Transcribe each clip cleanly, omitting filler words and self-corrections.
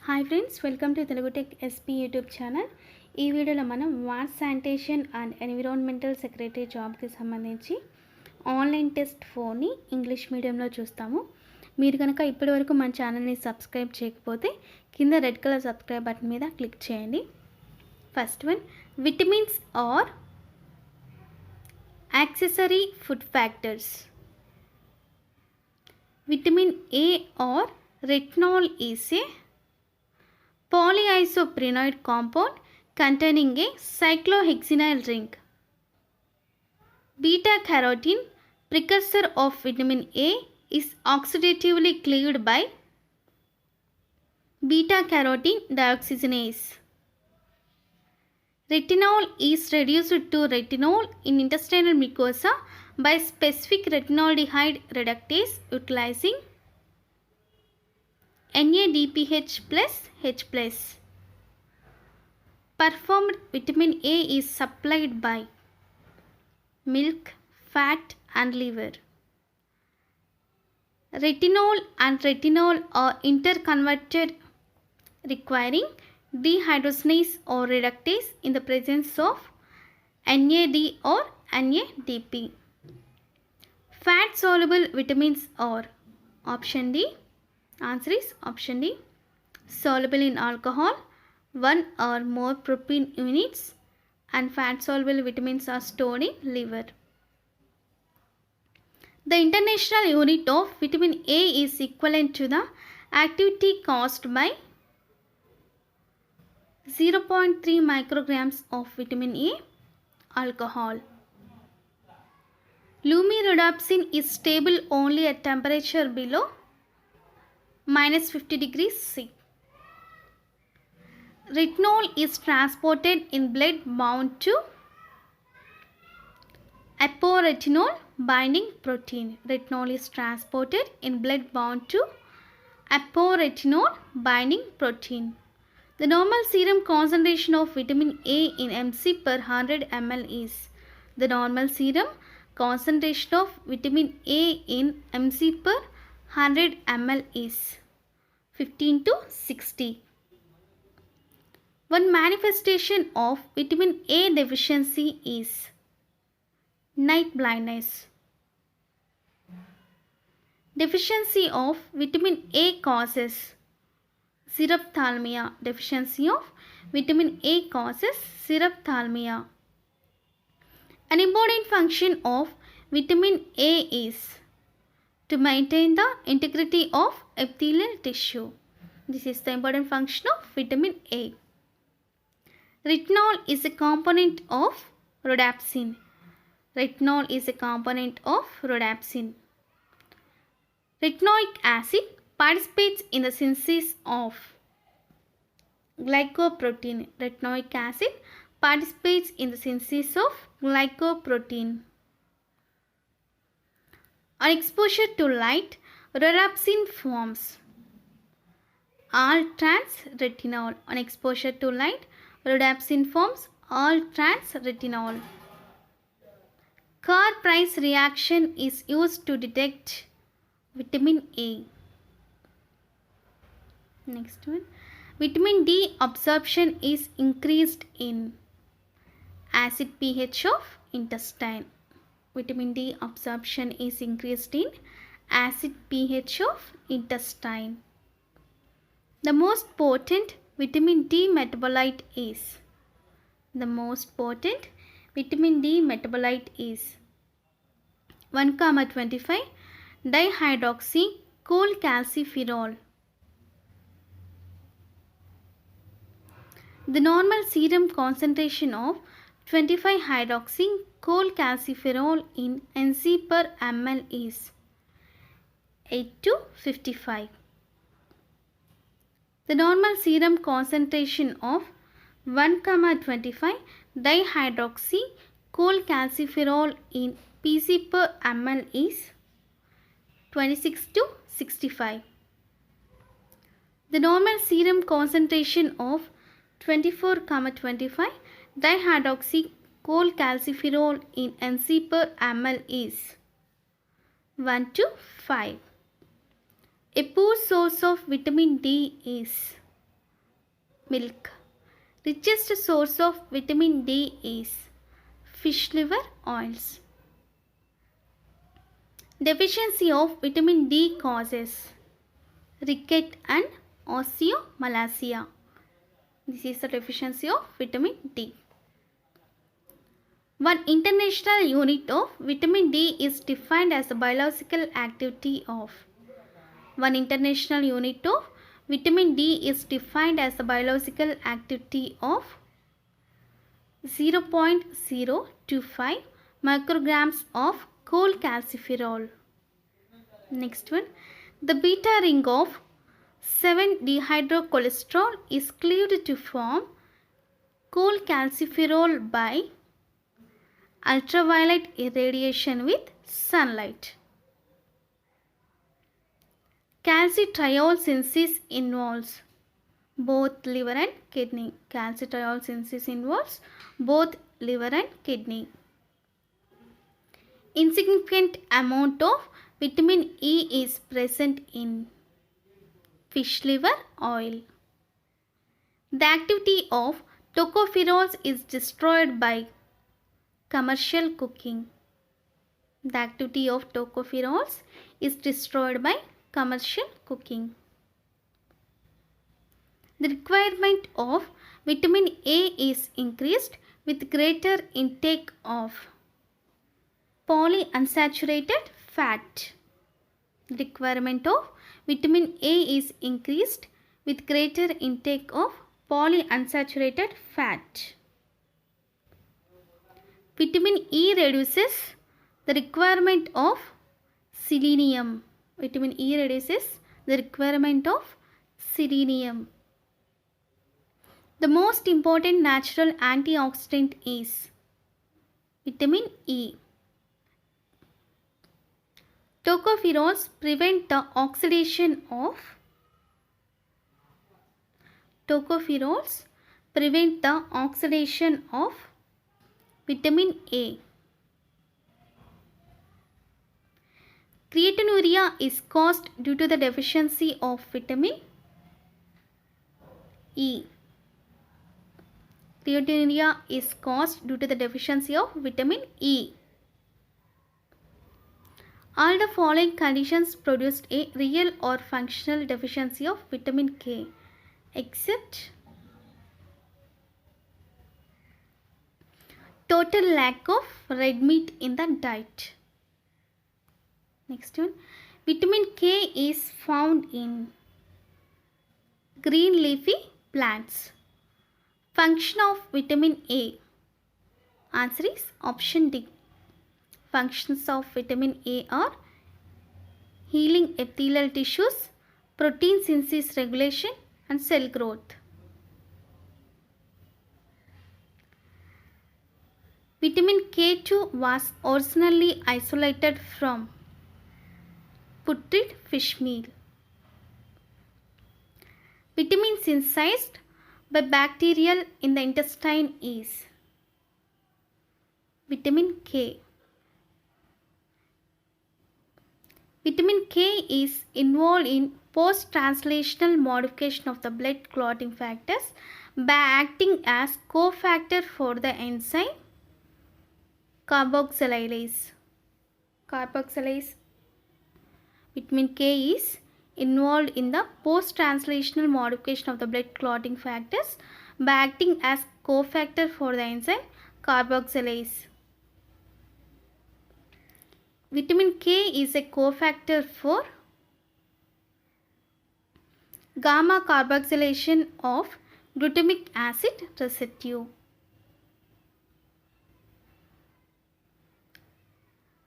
Hi friends, welcome to Telugu tech SP YouTube channel. ఈ వీడియోలో మనం water sanitation and environmental secretary జాబ్కి సంబంధించి ఆన్లైన్ టెస్ట్ 4ని ఇంగ్లీష్ మీడియంలో చూస్తాము. మీరు కనుక ఇప్పటివరకు మన ఛానల్ని సబ్స్క్రైబ్ చేయకపోతే కింద రెడ్ కలర్ సబ్స్క్రైబ్ బటన్ మీద క్లిక్ చేయండి. First one, vitamins are accessory food factors. Vitamin A or retinol is a polyisoprenoid compound containing a cyclohexynyl ring. Beta carotene, precursor of vitamin A, is oxidatively cleaved by beta carotene dioxygenase. Retinol is reduced to retinol in intestinal mucosa by specific retinaldehyde reductase utilizing NADPH plus H plus. Performed vitamin A is supplied by milk, fat and liver. Retinol and retinol are interconverted requiring dehydrogenase or reductase in the presence of NAD or NADP. Fat soluble vitamins are option D. Answer is option D. Soluble in alcohol, 1 or more protein units, and fat soluble vitamins are stored in liver. The international unit of vitamin A is equivalent to the activity caused by 0.3 micrograms of vitamin A alcohol. Lumirodopsin is stable only at temperature below -50 degrees C. Retinol is transported in blood bound to aporetinol binding protein. Retinol is transported in blood bound to aporetinol binding protein. The normal serum concentration of vitamin A in mc per 100 ml is. The normal serum concentration of vitamin A in mc per 100 ml is 15 to 60. One manifestation of vitamin A deficiency is night blindness. Deficiency of vitamin A causes xerophthalmia. Deficiency of vitamin A causes xerophthalmia. An important function of vitamin A is to maintain the integrity of epithelial tissue. This is the important function of vitamin A. Retinol is a component of rhodopsin. Retinol is a component of rhodopsin. Retinoic acid participates in the synthesis of glycoprotein. Retinoic acid participates in the synthesis of glycoprotein. On exposure to light, rhodopsin forms all-trans retinol. On exposure to light, rhodopsin forms all-trans retinol. Carr Price reaction is used to detect vitamin A. Next one. Vitamin D absorption is increased in acid pH of intestine. Vitamin D absorption is increased in acid pH of intestine. The most potent vitamin D metabolite is. The most potent vitamin D metabolite is 1,25 dihydroxy cholecalciferol. The normal serum concentration of 25 hydroxy cholecalciferol in NC per ml is 8 to 55. The normal serum concentration of 1,25 dihydroxy cholecalciferol in PC per ml is 26 to 65. The normal serum concentration of 24,25 dihydroxy cholecalciferol in NC per ml is 1 to 5. A poor source of vitamin D is Milk. Richest source of vitamin D is fish liver oils. Deficiency of vitamin D causes ricket and osteomalacia. This is the deficiency of vitamin D. One international unit of vitamin D is defined as the biological activity of. One international unit of vitamin D is defined as the biological activity of 0.025 micrograms of cholecalciferol. Next one. The beta ring of 7-dehydrocholesterol is cleaved to form cholecalciferol by ultraviolet irradiation with sunlight. Calcitriol synthesis involves both liver and kidney. Calcitriol synthesis involves both liver and kidney. Insignificant amount of vitamin E is present in fish liver oil. The activity of tocopherols is destroyed by commercial cooking. The activity of tocopherols is destroyed by commercial cooking. The requirement of vitamin A is increased with greater intake of polyunsaturated fat. The requirement of vitamin A is increased with greater intake of polyunsaturated fat. Vitamin E reduces the requirement of selenium. Vitamin E reduces the requirement of selenium. The most important natural antioxidant is vitamin E. Tocopherols prevent the oxidation of vitamin A. Creatinuria is caused due to the deficiency of vitamin E. Creatinuria is caused due to the deficiency of vitamin E. All the following conditions produced a real or functional deficiency of vitamin K, except total lack of red meat in the diet. Next one. Vitamin K is found in green leafy plants. Function of vitamin A. Answer is option D. Functions of vitamin A are healing epithelial tissues, protein synthesis regulation, and cell growth. Vitamin K2 was originally isolated from putrid fish meal. Vitamin synthesized by bacterial in the intestine is vitamin K. Vitamin K is involved in post-translational modification of the blood clotting factors by acting as cofactor for the enzyme carboxylase. Vitamin K is involved in the post-translational modification of the blood clotting factors by acting as cofactor for the enzyme carboxylase. Vitamin K is a cofactor for gamma carboxylation of glutamic acid residue.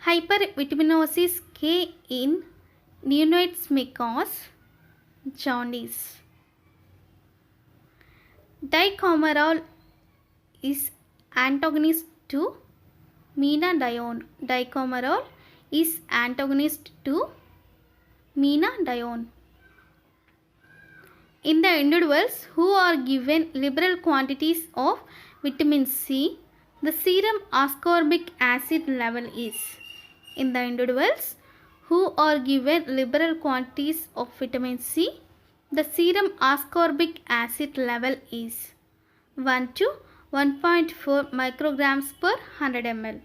Hypervitaminosis K in neonates may cause jaundice. Dicomarol is antagonist to menadione. Dicomarol is antagonist to menadione. In the individuals who are given liberal quantities of vitamin C, the serum ascorbic acid level is. In the individuals who are given liberal quantities of vitamin C, The serum ascorbic acid level is 1 to 1.4 micrograms per 100 ml.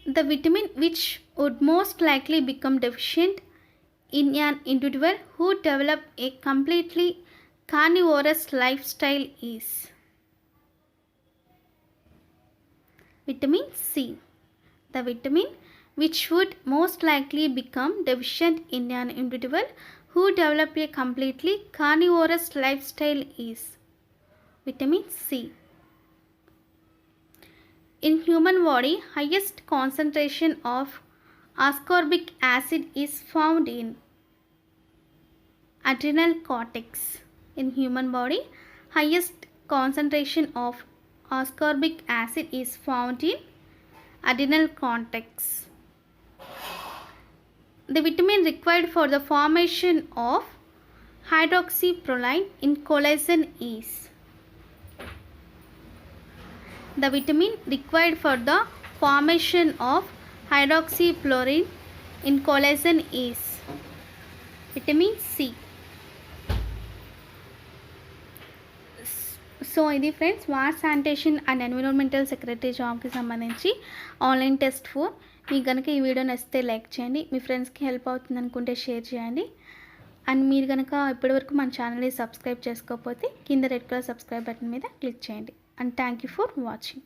The vitamin which would most likely become deficient in an individual who develop a completely carnivorous lifestyle is vitamin C. The vitamin which would most likely become deficient in an individual who develop a completely carnivorous lifestyle is vitamin C. In human body, highest concentration of ascorbic acid is found in adrenal cortex. In human body, highest concentration of ascorbic acid is found in adrenal cortex. The vitamin required for the formation of hydroxyproline in collagen is the vitamin required for the formation of hydroxyproline in collagen is vitamin C. So ఇది friends water sanitation and environmental secretary జాబ్కి సంబంధించి online test 4. మీకు కనుక ఈ video నచ్చితే like చేయండి, మీ ఫ్రెండ్స్కి help అవుతుంది అనుకుంటే షేర్ చేయండి. అండ్ మీరు కనుక ఇప్పటివరకు మన ఛానల్ని సబ్స్క్రైబ్ చేసుకోకపోతే కింద రెడ్ కలర్ సబ్స్క్రైబ్ బటన్ మీద క్లిక్ చేయండి. And thank you for watching.